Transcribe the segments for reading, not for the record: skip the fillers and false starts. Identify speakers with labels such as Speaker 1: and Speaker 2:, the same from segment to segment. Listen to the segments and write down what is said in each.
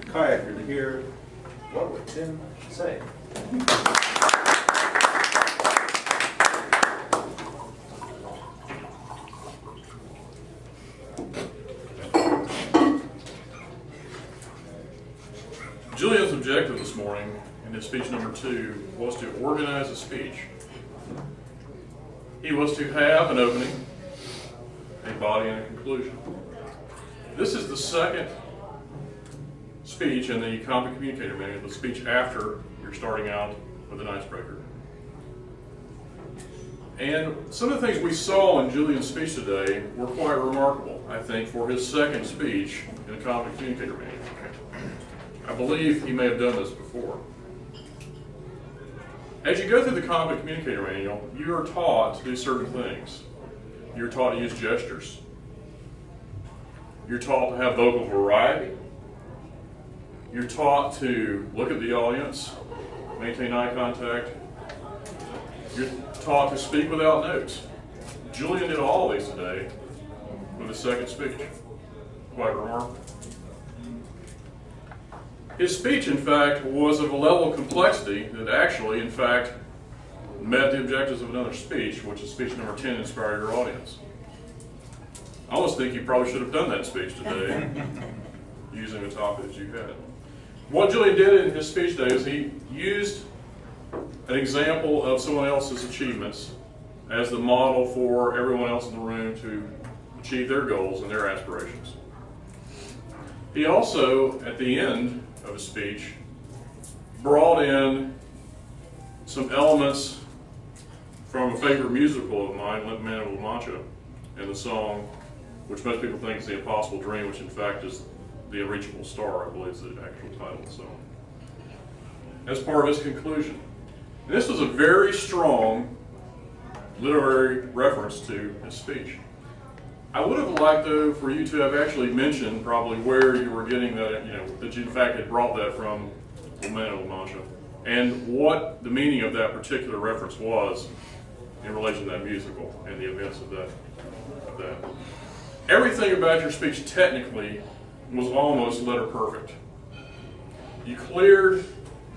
Speaker 1: Kayaker to hear what would Tim say.
Speaker 2: Julian's objective this morning in his speech number 2 was to organize a speech. He was to have an opening, a body, and a conclusion. This is the second speech in the Competent Communicator Manual, the speech after you're starting out with an icebreaker. And some of the things we saw in Julian's speech today were quite remarkable, I think, for his second speech in the Competent Communicator Manual. I believe he may have done this before. As you go through the Competent Communicator Manual, you are taught to do certain things. You're taught to use gestures. You're taught to have vocal variety. You're taught to look at the audience, maintain eye contact. You're taught to speak without notes. Julian did all these today with his second speech. Quite remarkable. His speech, in fact, was of a level of complexity that actually, in fact, met the objectives of another speech, which is speech number 10, Inspire Your Audience. I almost think you probably should have done that speech today using the topic that you had. What Julian did in his speech today is he used an example of someone else's achievements as the model for everyone else in the room to achieve their goals and their aspirations. He also, at the end of his speech, brought in some elements from a favorite musical of mine, Limp Man of La Mancha, and the song, which most people think is The Impossible Dream, which in fact is The Unreachable Star, I believe is the actual title of the song, as part of his conclusion. And this was a very strong literary reference to his speech. I would have liked, though, for you to have actually mentioned probably where you were getting that, that you in fact had brought that from Limp Man of La Mancha, and what the meaning of that particular reference was in relation to that musical and the events of that. Everything about your speech technically was almost letter perfect. You cleared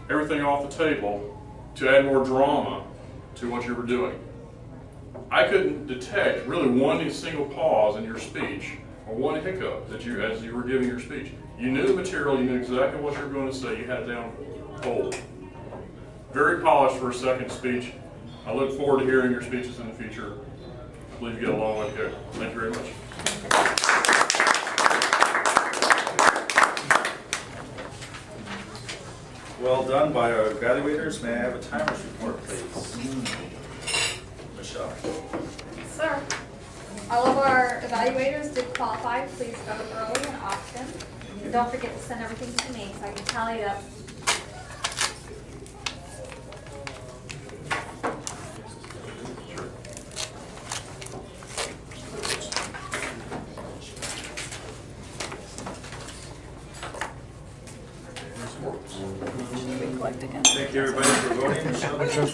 Speaker 2: everything off the table to add more drama to what you were doing. I couldn't detect really one single pause in your speech or one hiccup that as you were giving your speech. You knew the material, you knew exactly what you were going to say, you had it down cold. Very polished for a second speech. I look forward to hearing your speeches in the future. I believe you get a long way to go. Thank you very much.
Speaker 1: Well done by our evaluators. May I have a timer's report, please? Michelle.
Speaker 3: Sir, all of our evaluators did qualify. Please vote early and often. And don't forget to send everything to me so I can tally it up.
Speaker 1: Thank you, everybody, for voting. Michelle.